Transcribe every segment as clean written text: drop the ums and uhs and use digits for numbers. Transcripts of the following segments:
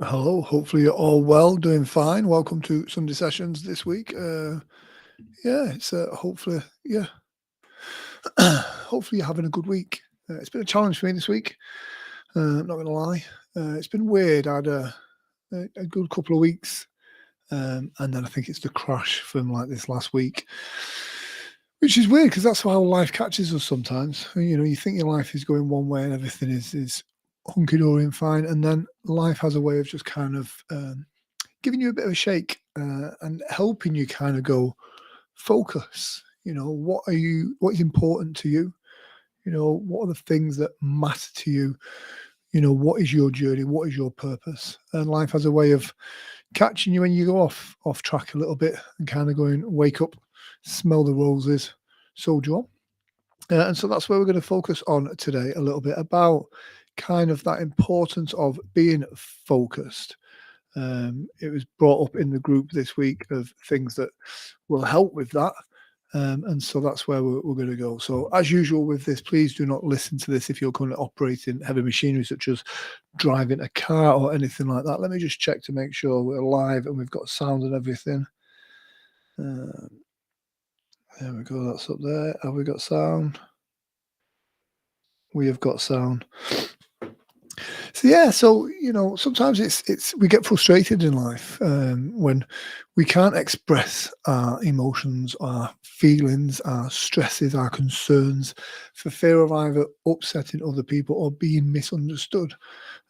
Hello, hopefully you're all well, doing fine. Welcome to Sunday sessions this week. Yeah, it's hopefully, yeah, hopefully you're having a good week. It's been a challenge for me this week. I'm not gonna lie. It's been weird. I had a good couple of weeks, and then I think it's the crash from like this last week, which is weird because that's how life catches us sometimes. You know, you think your life is going one way and everything is hunky dory and fine, and then life has a way of just kind of giving you a bit of a shake and helping you kind of go focus. You know, what is important to you? You know, what are the things that matter to you? You know, what is your journey? What is your purpose? And life has a way of catching you when you go off track a little bit and kind of going, wake up, smell the roses, soldier on. And so that's where we're going to focus on today a little bit about kind of that importance of being focused. It was brought up in the group this week of things that will help with that. And so that's where we're going to go. So, as usual with this, please do not listen to this if you're currently operating heavy machinery, such as driving a car or anything like that. Let me just check to make sure we're live and we've got sound and everything. Uh, there we go. That's up there. Have we got sound? We have got sound. So yeah, so you know, sometimes it's we get frustrated in life when we can't express our emotions, our feelings, our stresses, our concerns, for fear of either upsetting other people or being misunderstood.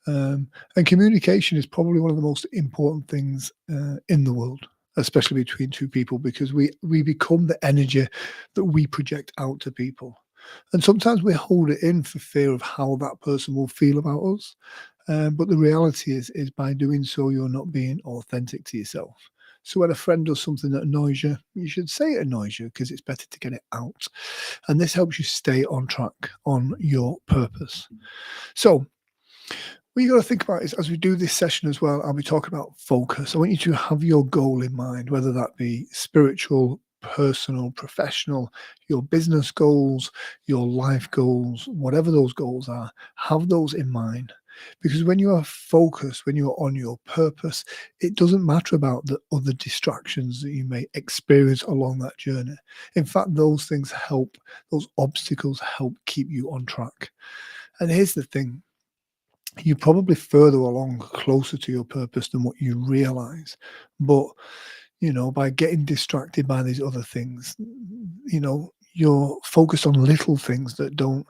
And communication is probably one of the most important things in the world, especially between two people, because we become the energy that we project out to people. And sometimes we hold it in for fear of how that person will feel about us. But the reality is by doing so, you're not being authentic to yourself. So when a friend does something that annoys you, you should say it annoys you because it's better to get it out. And this helps you stay on track on your purpose. So what you got to think about is as we do this session as well, I'll be talking about focus. I want you to have your goal in mind, whether that be spiritual, personal, professional, your business goals, your life goals, whatever those goals are, have those in mind. Because when you are focused, when you're on your purpose, it doesn't matter about the other distractions that you may experience along that journey. In fact, those things help, those obstacles help keep you on track. And here's the thing, you're probably further along, closer to your purpose than what you realize. But, you know, by getting distracted by these other things, you know, you're focused on little things that don't,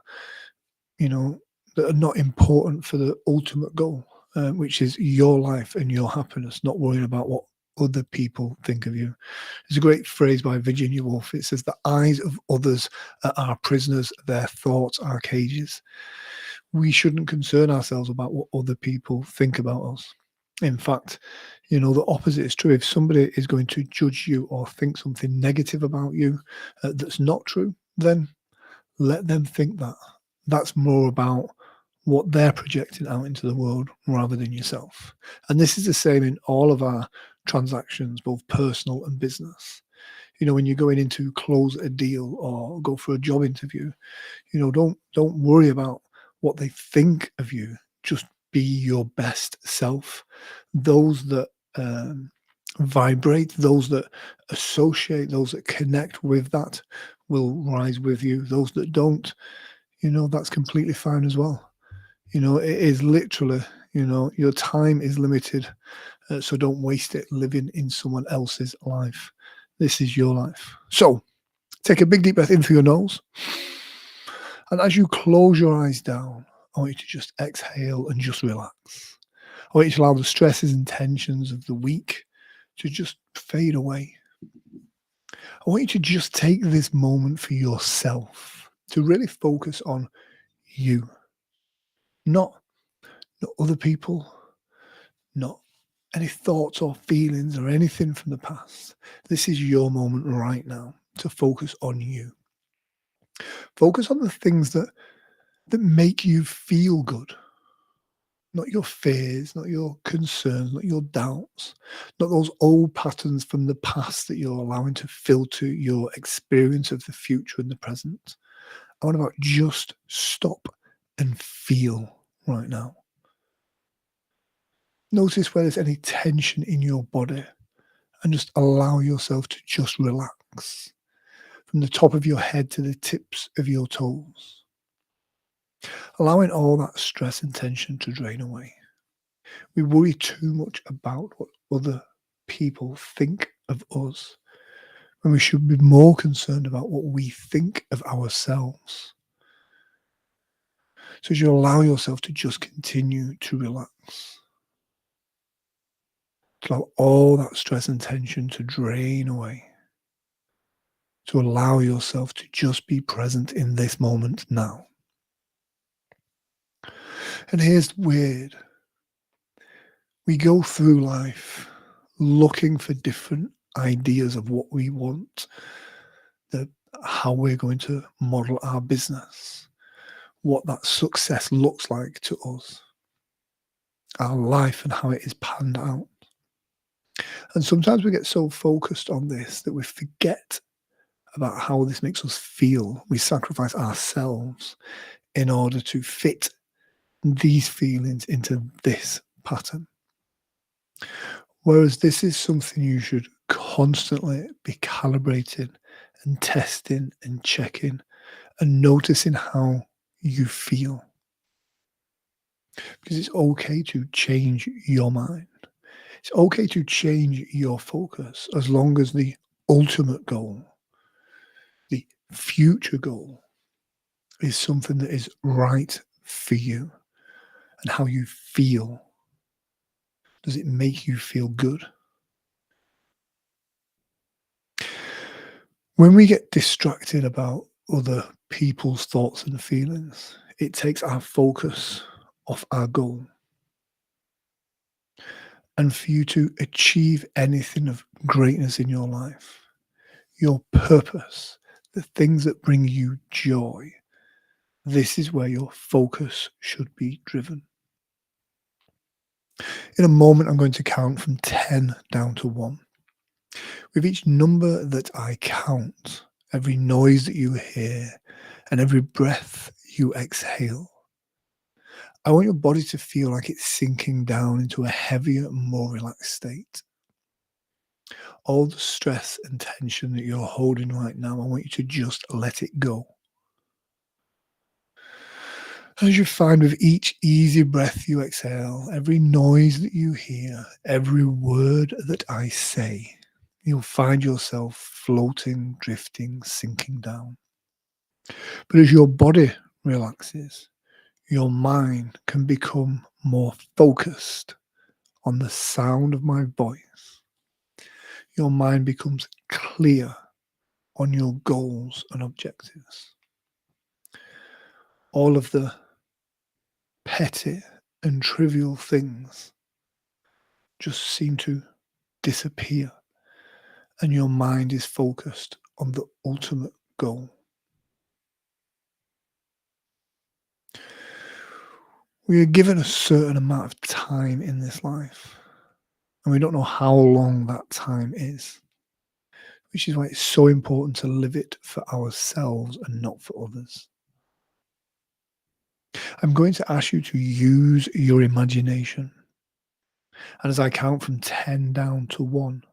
you know, that are not important for the ultimate goal, which is your life and your happiness, not worrying about what other people think of you. There's a great phrase by Virginia Woolf. It says, the eyes of others are our prisoners, their thoughts are cages. We shouldn't concern ourselves about what other people think about us. In fact, you know, the opposite is true. If somebody is going to judge you or think something negative about you that's not true, then let them think that. That's more about what they're projecting out into the world rather than yourself. And this is the same in all of our transactions, both personal and business. You know, when you're going in to close a deal or go for a job interview, you know, don't worry about what they think of you. Just be your best self. Those that vibrate, those that associate, those that connect with that will rise with you. Those that don't, you know, that's completely fine as well. You know, it is literally, you know, your time is limited. So don't waste it living in someone else's life. This is your life. So take a big deep breath in through your nose. And as you close your eyes down, I want you to just exhale and just relax. I want you to allow the stresses and tensions of the week to just fade away. I want you to just take this moment for yourself to really focus on you, not, not other people, not any thoughts or feelings or anything from the past. This is your moment right now to focus on you. Focus on the things that make you feel good, not your fears, not your concerns, not your doubts, not those old patterns from the past that you're allowing to filter your experience of the future and the present. I want about just stop and feel right now. Notice where there's any tension in your body and just allow yourself to just relax from the top of your head to the tips of your toes, allowing all that stress and tension to drain away. We worry too much about what other people think of us when we should be more concerned about what we think of ourselves. So as you allow yourself to just continue to relax, to allow all that stress and tension to drain away, to allow yourself to just be present in this moment now. And here's weird. We go through life looking for different ideas of what we want, the how we're going to model our business, what that success looks like to us, our life and how it is panned out. And sometimes we get so focused on this that we forget about how this makes us feel. We sacrifice ourselves in order to fit these feelings into this pattern. Whereas this is something you should constantly be calibrating and testing and checking and noticing how you feel. Because it's okay to change your mind. It's okay to change your focus as long as the ultimate goal, the future goal, is something that is right for you and how you feel. Does it make you feel good? When we get distracted about other people's thoughts and feelings, it takes our focus off our goal. And for you to achieve anything of greatness in your life, your purpose, the things that bring you joy, this is where your focus should be driven. In a moment, I'm going to count from 10 down to 1. With each number that I count, every noise that you hear, and every breath you exhale, I want your body to feel like it's sinking down into a heavier, more relaxed state. All the stress and tension that you're holding right now, I want you to just let it go. As you find with each easy breath you exhale, every noise that you hear, every word that I say, you'll find yourself floating, drifting, sinking down. But as your body relaxes, your mind can become more focused on the sound of my voice. Your mind becomes clear on your goals and objectives. All of the petty and trivial things just seem to disappear, and your mind is focused on the ultimate goal. We are given a certain amount of time in this life, and we don't know how long that time is, which is why it's so important to live it for ourselves and not for others. I'm going to ask you to use your imagination. And as I count from 10 down to 1,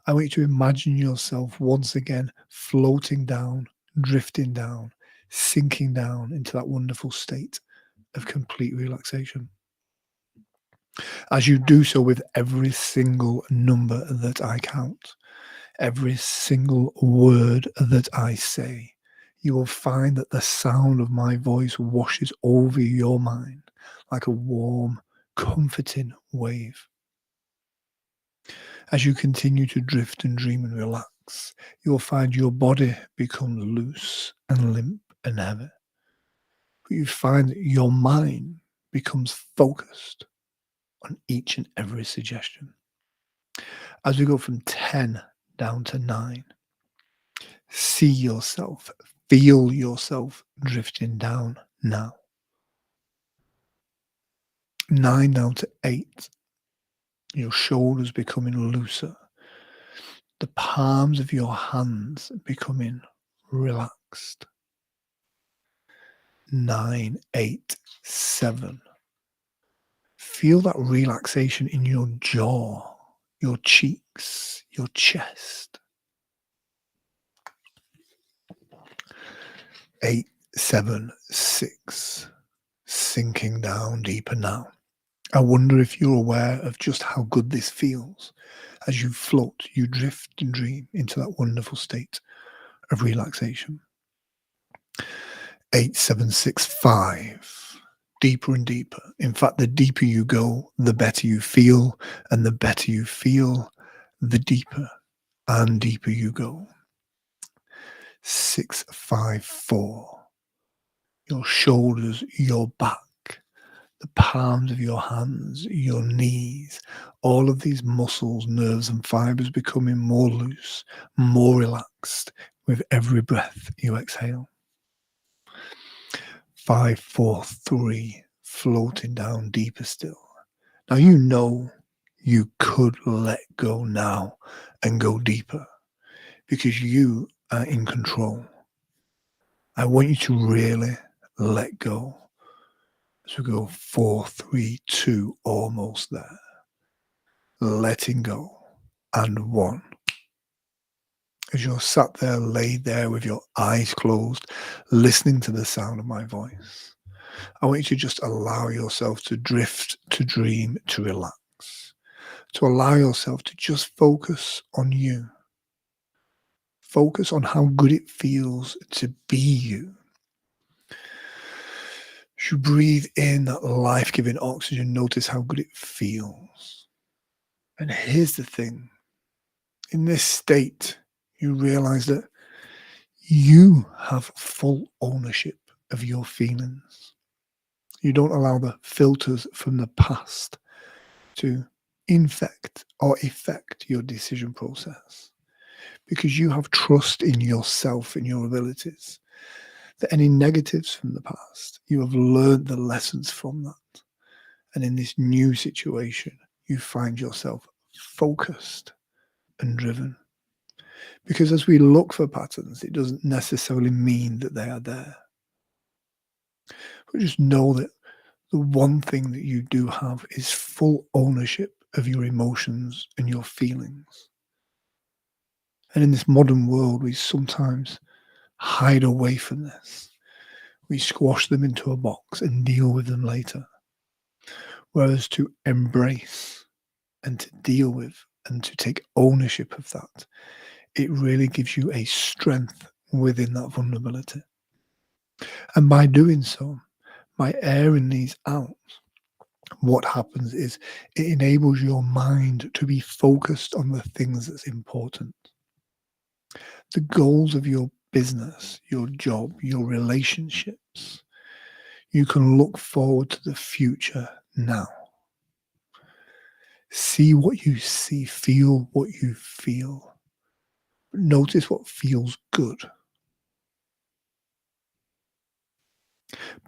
I want you to imagine yourself once again floating down, drifting down, sinking down into that wonderful state of complete relaxation. As you do so with every single number that I count, every single word that I say, you will find that the sound of my voice washes over your mind like a warm, comforting wave. As you continue to drift and dream and relax, you will find your body becomes loose and limp and heavy. But you find that your mind becomes focused on each and every suggestion. As we go from 10 down to 9, see yourself, feel yourself drifting down now. 9 down to 8, your shoulders becoming looser, the palms of your hands becoming relaxed. 9, 8, 7. feel that relaxation in your jaw, your cheeks, your chest. 876. Sinking down deeper now. I wonder if you're aware of just how good this feels. As you float, you drift and dream into that wonderful state of relaxation. 8765. Deeper and deeper. In fact, the deeper you go, the better you feel. And the better you feel, the deeper and deeper you go. 654. Your shoulders, your back, the palms of your hands, your knees, all of these muscles, nerves, and fibers becoming more loose, more relaxed with every breath you exhale. 543, floating down deeper still. Now you know you could let go now and go deeper because you are in control. I want you to really let go. So we go 432, almost there. Letting go. And 1. As you're sat there, laid there with your eyes closed, listening to the sound of my voice, I want you to just allow yourself to drift, to dream, to relax, to allow yourself to just focus on you. Focus on how good it feels to be you. As you breathe in that life-giving oxygen, notice how good it feels. And here's the thing. In this state, you realize that you have full ownership of your feelings. You don't allow the filters from the past to infect or affect your decision process because you have trust in yourself and your abilities. That any negatives from the past, you have learned the lessons from that. And in this new situation, you find yourself focused and driven. Because as we look for patterns, it doesn't necessarily mean that they are there. But just know that the one thing that you do have is full ownership of your emotions and your feelings. And in this modern world, we sometimes hide away from this. We squash them into a box and deal with them later. Whereas to embrace and to deal with and to take ownership of that, it really gives you a strength within that vulnerability. And by doing so, by airing these out, what happens is it enables your mind to be focused on the things that's important. The goals of your business, your job, your relationships. You can look forward to the future now. See what you see, feel what you feel. Notice what feels good.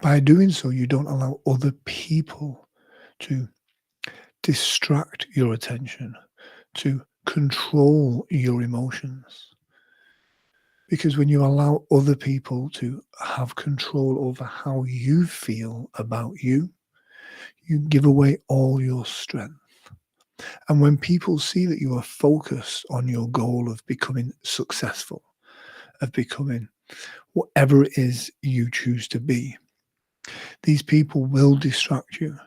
By doing so, you don't allow other people to distract your attention, to control your emotions. Because when you allow other people to have control over how you feel about you, you give away all your strength. And when people see that you are focused on your goal of becoming successful, of becoming whatever it is you choose to be, these people will distract you.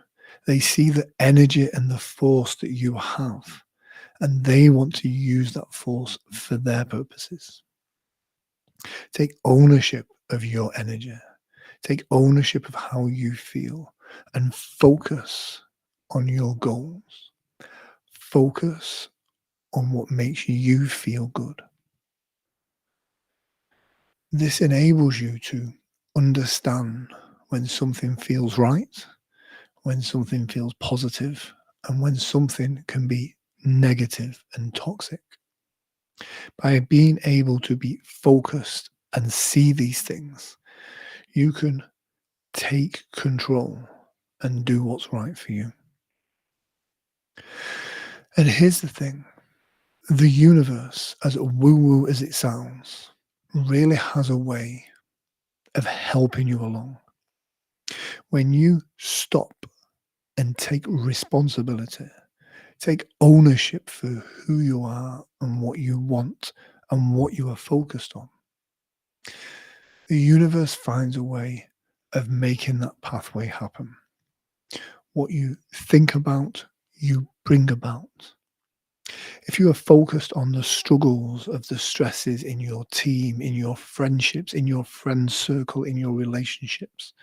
They see the energy and the force that you have, and they want to use that force for their purposes. Take ownership of your energy. Take ownership of how you feel and focus on your goals. Focus on what makes you feel good. This enables you to understand when something feels right, when something feels positive, and when something can be negative and toxic. By being able to be focused and see these things, you can take control and do what's right for you. And here's the thing. The universe, as woo-woo as it sounds, really has a way of helping you along. When you stop and take responsibility. Take ownership for who you are and what you want and what you are focused on. The universe finds a way of making that pathway happen. What you think about, you bring about. If you are focused on the struggles of the stresses in your team, in your friendships, in your friend circle, in your relationships,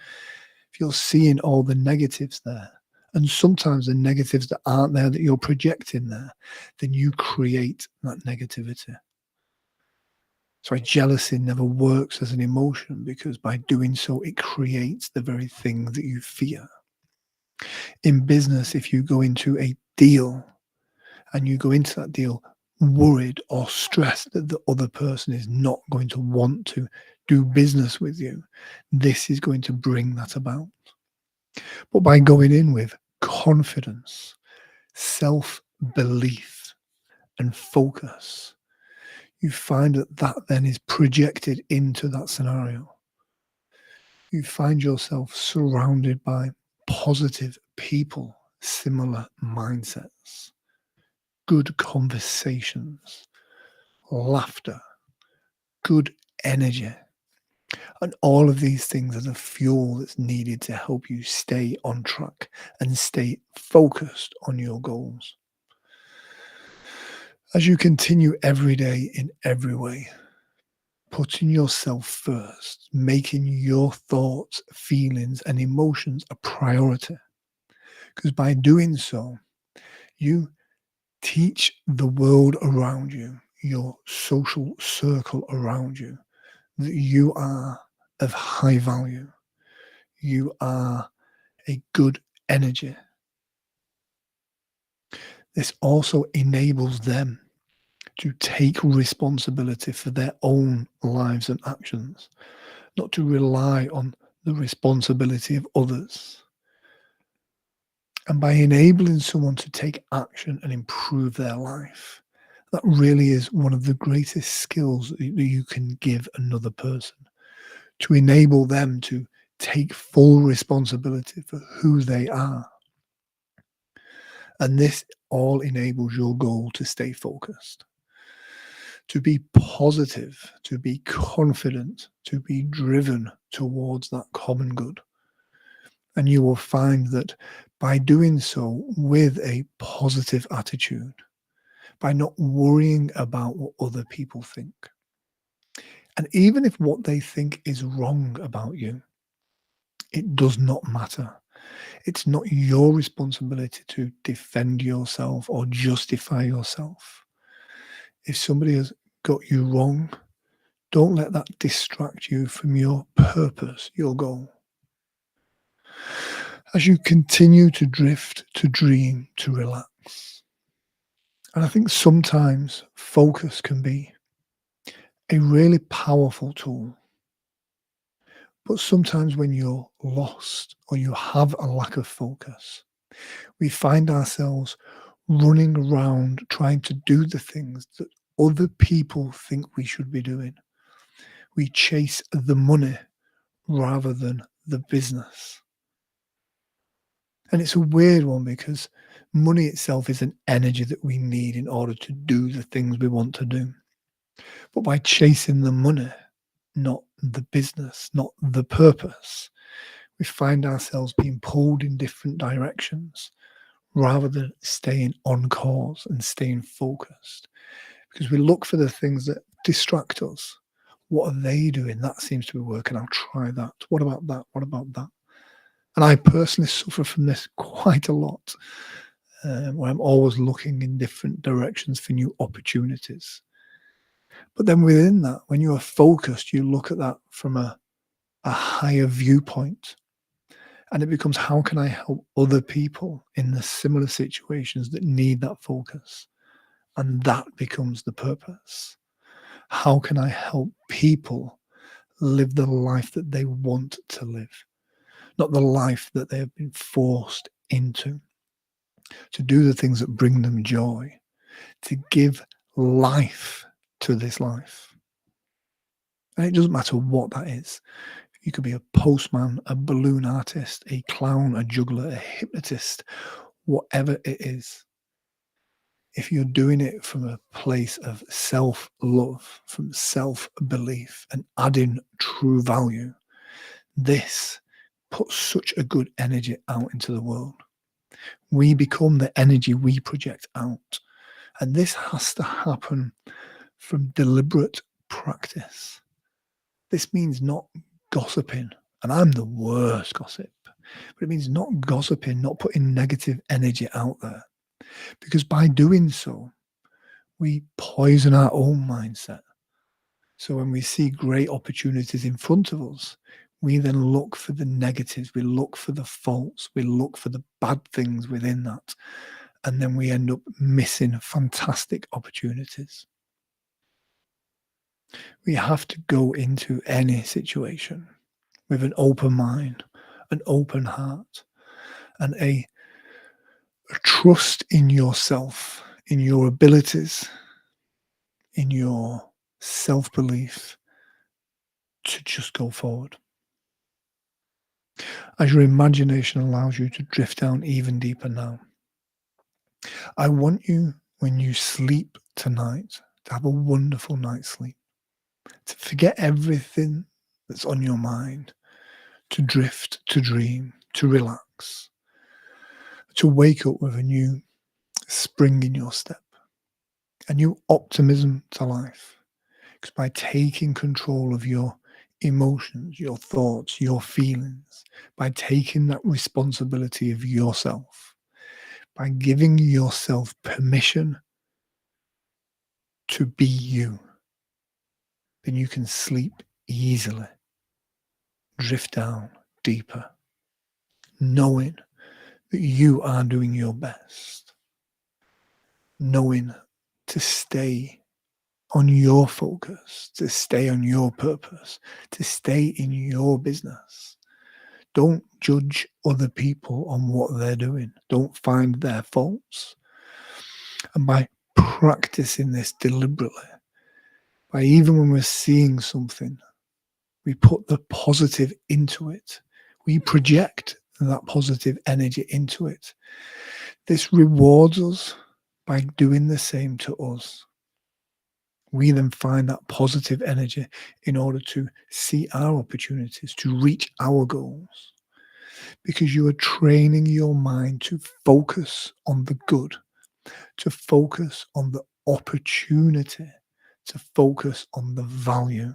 if you're seeing all the negatives there, and sometimes the negatives that aren't there that you're projecting there, then you create that negativity. So jealousy never works as an emotion because by doing so, it creates the very thing that you fear. In business, if you go into a deal and you go into that deal worried or stressed that the other person is not going to want to do business with you, this is going to bring that about. But by going in with confidence, self belief, and focus, you find that that then is projected into that scenario. You find yourself surrounded by positive people, similar mindsets, good conversations, laughter, good energy. And all of these things are the fuel that's needed to help you stay on track and stay focused on your goals. As you continue every day in every way, putting yourself first, making your thoughts, feelings, and emotions a priority. Because by doing so, you teach the world around you, your social circle around you, that you are of high value. You are a good energy. This also enables them to take responsibility for their own lives and actions, not to rely on the responsibility of others. And by enabling someone to take action and improve their life, that really is one of the greatest skills that you can give another person, to enable them to take full responsibility for who they are. And this all enables your goal to stay focused, to be positive, to be confident, to be driven towards that common good. And you will find that by doing so with a positive attitude, by not worrying about what other people think, and even if what they think is wrong about you, it does not matter. It's not your responsibility to defend yourself or justify yourself. If somebody has got you wrong, don't let that distract you from your purpose, your goal. As you continue to drift, to dream, to relax. And I think sometimes focus can be a really powerful tool. But sometimes when you're lost or you have a lack of focus, we find ourselves running around trying to do the things that other people think we should be doing. We chase the money rather than the business. And it's a weird one because money itself is an energy that we need in order to do the things we want to do. But by chasing the money, not the business, not the purpose, we find ourselves being pulled in different directions rather than staying on course and staying focused. Because we look for the things that distract us. What are they doing? That seems to be working. I'll try that. What about that? What about that? And I personally suffer from this quite a lot, where I'm always looking in different directions for new opportunities. But then within that, when you are focused, you look at that from a higher viewpoint. And it becomes, how can I help other people in the similar situations that need that focus? And that becomes the purpose. How can I help people live the life that they want to live, not the life that they have been forced into, to do the things that bring them joy, to give life to this life. And it doesn't matter what that is. You could be a postman, a balloon artist, a clown, a juggler, a hypnotist, whatever it is. If you're doing it from a place of self love, from self belief, and adding true value, this puts such a good energy out into the world. We become the energy we project out. And this has to happen from deliberate practice. This means not gossiping. And I'm the worst gossip. But it means not gossiping, not putting negative energy out there. Because by doing so, we poison our own mindset. So when we see great opportunities in front of us, we then look for the negatives, we look for the faults, we look for the bad things within that. And then we end up missing fantastic opportunities. We have to go into any situation with an open mind, an open heart, and a trust in yourself, in your abilities, in your self-belief to just go forward. As your imagination allows you to drift down even deeper now, I want you, when you sleep tonight, to have a wonderful night's sleep, to forget everything that's on your mind, to drift, to dream, to relax, to wake up with a new spring in your step, a new optimism to life. Because by taking control of your emotions, your thoughts, your feelings, by taking that responsibility of yourself, by giving yourself permission to be you, then you can sleep easily, drift down deeper, knowing that you are doing your best, knowing to stay on your focus, to stay on your purpose, to stay in your business. Don't judge other people on what they're doing. Don't find their faults. And by practicing this deliberately, by even when we're seeing something, we put the positive into it. We project that positive energy into it. This rewards us by doing the same to us. We then find that positive energy in order to see our opportunities, to reach our goals. Because you are training your mind to focus on the good, to focus on the opportunity, to focus on the value.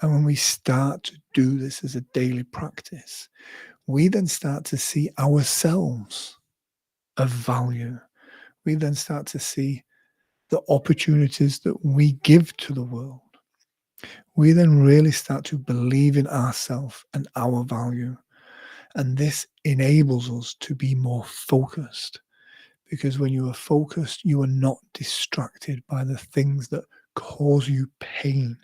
And when we start to do this as a daily practice, we then start to see ourselves of value. We then start to see the opportunities that we give to the world. We then really start to believe in ourselves and our value. And this enables us to be more focused. Because when you are focused, you are not distracted by the things that cause you pain.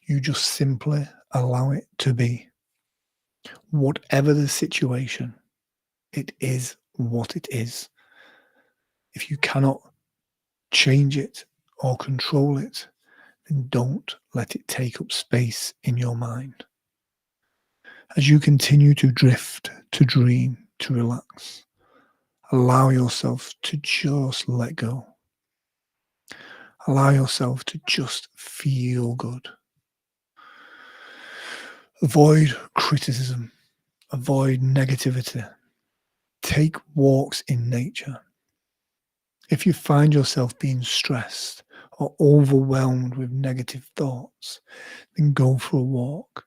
You just simply allow it to be. Whatever the situation, it is what it is. If you cannot change it or control it, then don't let it take up space in your mind. As you continue to drift, to dream, to relax, allow yourself to just let go. Allow yourself to just feel good. Avoid criticism. Avoid negativity. Take walks in nature. If you find yourself being stressed or overwhelmed with negative thoughts, then go for a walk.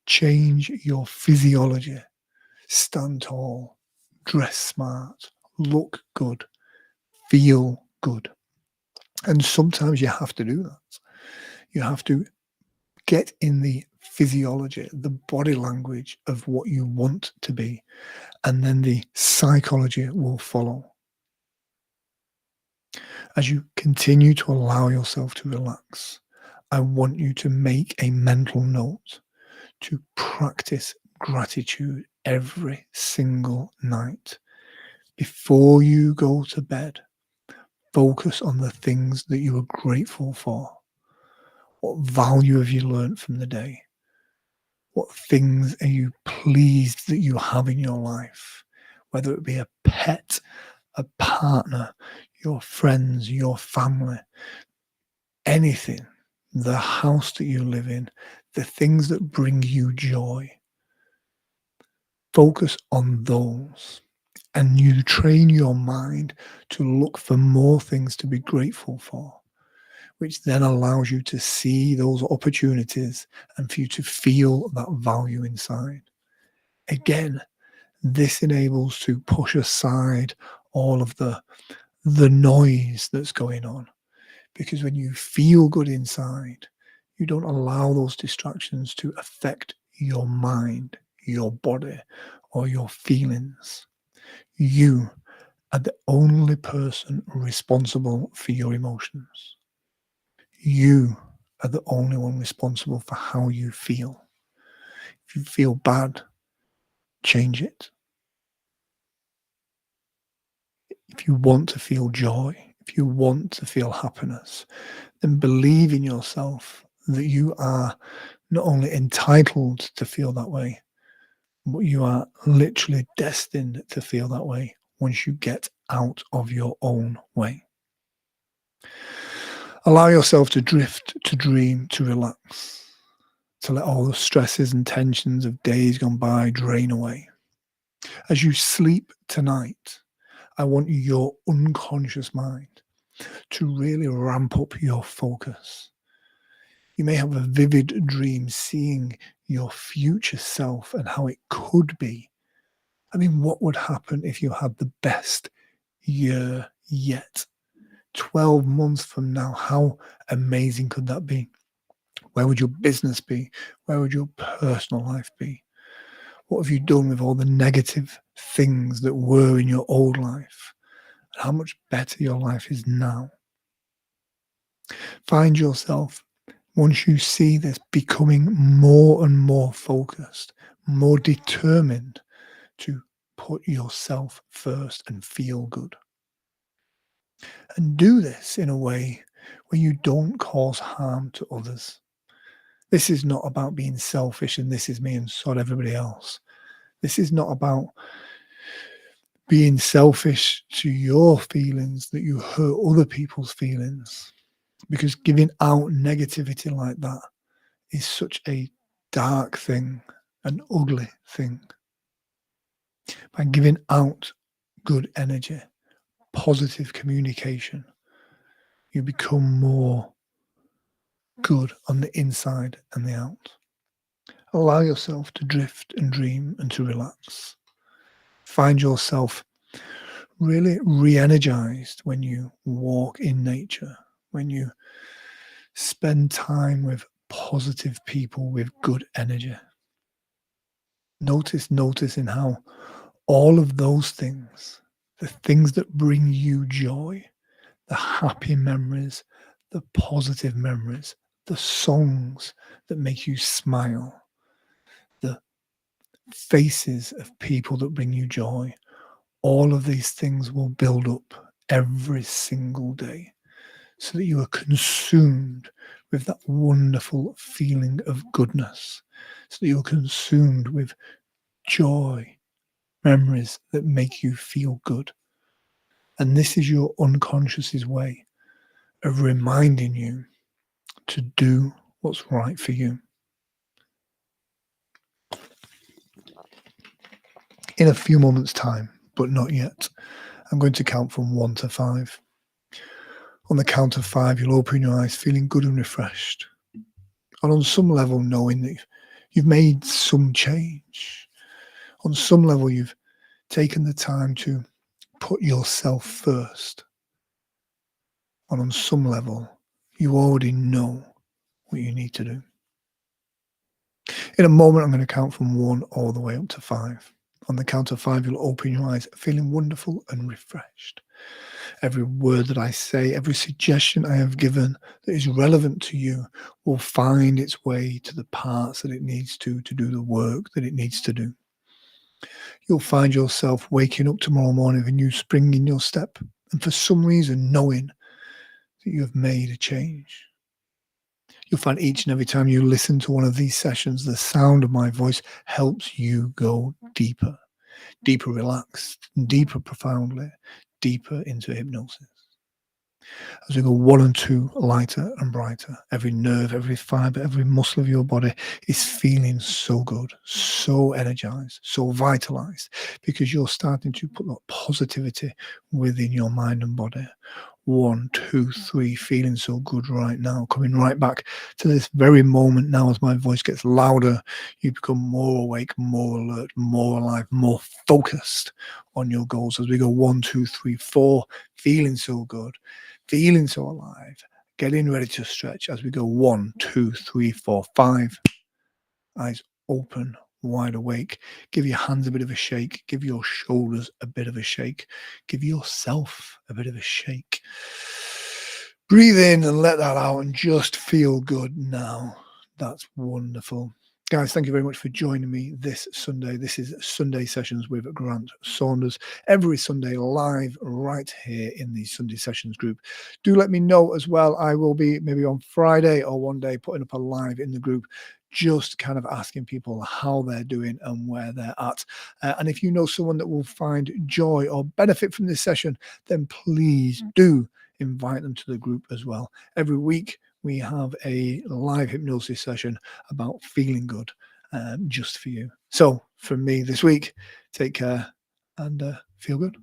Change your physiology. Stand tall. Dress smart. Look good. Feel good. And sometimes you have to do that. You have to get in the physiology, the body language of what you want to be, and then the psychology will follow. As you continue to allow yourself to relax, I want you to make a mental note to practice gratitude every single night. Before you go to bed, focus on the things that you are grateful for. What value have you learned from the day? What things are you pleased that you have in your life? Whether it be a pet, a partner, your friends, your family, anything, the house that you live in, the things that bring you joy. Focus on those, and you train your mind to look for more things to be grateful for, which then allows you to see those opportunities and for you to feel that value inside. Again, this enables to push aside all of the noise that's going on, because when you feel good inside, you don't allow those distractions to affect your mind, your body, or your feelings. You are the only person responsible for your emotions. You are the only one responsible for how you feel. If you feel bad, change it. If you want to feel joy, if you want to feel happiness, then believe in yourself that you are not only entitled to feel that way, but you are literally destined to feel that way once you get out of your own way. Allow yourself to drift, to dream, to relax, to let all the stresses and tensions of days gone by drain away. As you sleep tonight, I want your unconscious mind to really ramp up your focus. You may have a vivid dream seeing your future self and how it could be. I mean, what would happen if you had the best year yet? 12 months from now, how amazing could that be? Where would your business be? Where would your personal life be? What have you done with all the negative things that were in your old life? And how much better your life is now? Find yourself, once you see this, becoming more and more focused, more determined to put yourself first and feel good. And do this in a way where you don't cause harm to others. This is not about being selfish and this is me and sod everybody else. This is not about being selfish to your feelings that you hurt other people's feelings. Because giving out negativity like that is such a dark thing, an ugly thing. By giving out good energy, positive communication, you become more good on the inside and the out. Allow yourself to drift and dream and to relax. Find yourself really re-energized when you walk in nature, when you spend time with positive people with good energy. Noticing how all of those things, the things that bring you joy, the happy memories, the positive memories, the songs that make you smile, the faces of people that bring you joy, all of these things will build up every single day so that you are consumed with that wonderful feeling of goodness, so that you're consumed with joy, memories that make you feel good. And this is your unconscious's way of reminding you to do what's right for you. In a few moments' time, but not yet, I'm going to count from 1 to 5. On the count of 5, you'll open your eyes feeling good and refreshed. And on some level, knowing that you've made some change. On some level, you've taken the time to put yourself first. And on some level, you already know what you need to do. In a moment, I'm going to count from 1 all the way up to 5. On the count of 5, you'll open your eyes feeling wonderful and refreshed. Every word that I say, every suggestion I have given that is relevant to you will find its way to the parts that it needs to do the work that it needs to do. You'll find yourself waking up tomorrow morning with a new spring in your step, and for some reason knowing that you have made a change. You'll find each and every time you listen to one of these sessions, the sound of my voice helps you go deeper, deeper relaxed, deeper profoundly, deeper into hypnosis. As we go 1 and 2, lighter and brighter, every nerve, every fiber, every muscle of your body is feeling so good, so energized, so vitalized, because you're starting to put that positivity within your mind and body. 1, 2, 3, feeling so good right now, coming right back to this very moment now. As my voice gets louder, you become more awake, more alert, more alive, more focused on your goals. As we go 1, 2, 3, 4, feeling so good, feeling so alive, getting ready to stretch. As we go 1, 2, 3, 4, 5, eyes open, wide awake. Give your hands a bit of a shake. Give your shoulders a bit of a shake. Give yourself a bit of a shake. Breathe in and let that out and just feel good now. That's wonderful. Guys, thank you very much for joining me this Sunday. This is Sunday Sessions with Grant Saunders. Every Sunday live right here in the Sunday Sessions group. Do let me know as well. I will be maybe on Friday or one day putting up a live in the group, just kind of asking people how they're doing and where they're at. And if you know someone that will find joy or benefit from this session, then please do invite them to the group as well. Every week we have a live hypnosis session about feeling good, just for you. So from me this week, take care and feel good.